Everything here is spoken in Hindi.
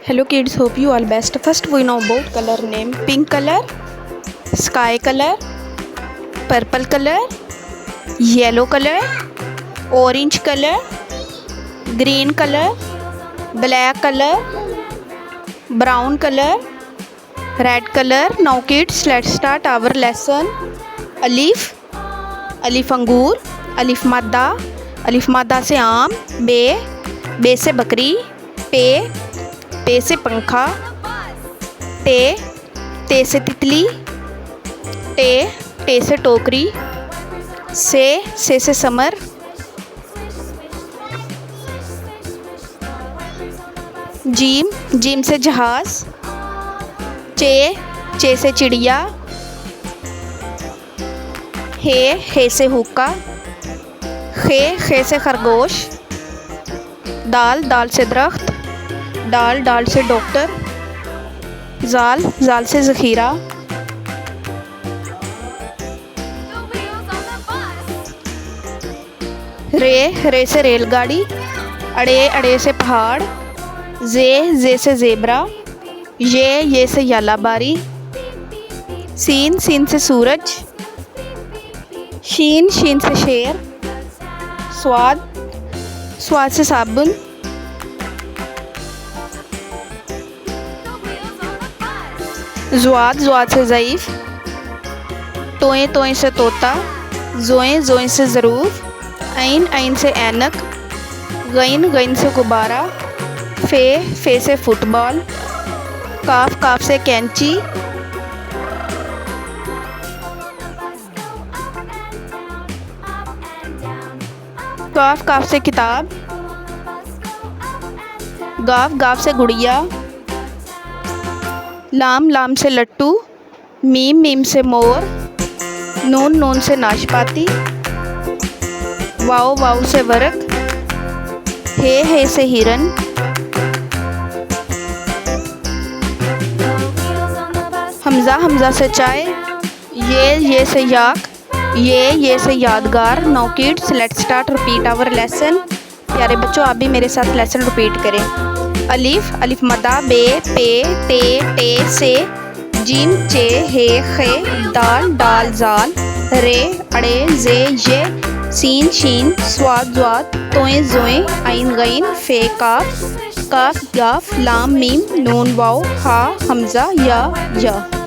Hello kids, hope you all best. First we know about color name. Pink color, sky color, purple color, yellow color, orange color, green color, black color, brown color, red color. Now kids, let's start our lesson. अलिफ, अलिफ अंगूर, अलिफ मादा से आम, बे से बकरी, पे से पंखा, ते से तितली, टे से टोकरी, से समर, जीम से जहाज, चे से चिड़िया, हे से हुक्का, खे से खरगोश, दाल से दरख्त, डाल से डॉक्टर, जाल से ज़ख़ीरा, रे से रेलगाड़ी, अड़े से पहाड़, जे से ज़ेबरा, ये से यालाबारी, सीन से सूरज, शीन से शेर, स्वाद से साबुन, ज़ुआद से ज़ईफ़, तोएं से तोता, ज़ोएं से ज़रूफ़, ऐन से ऐनक, गईन से गुब्बारा, फे से फुटबॉल, काफ से कैंची, काफ से किताब, गाव से गुड़िया, लाम से लट्टू, मीम से मोर, नून से नाशपाती, वाव से वर्क, हे से हिरन, हमजा से चाय, ये से याक, ये से यादगार। Now kids, let's start repeat our lesson. प्यारे बच्चों, आप भी मेरे साथ लेसन रिपीट करें। अलिफ मदा, बे, पे, टे से, जीम चे, हे खे, दाल जाल, रे अड़े, जे ये, सीन शीन, स्वाद तोएं ज़ोएं, ऐन गईन, फे काफ गाफ, लाम मीम, नून वाव, हा हमजा या।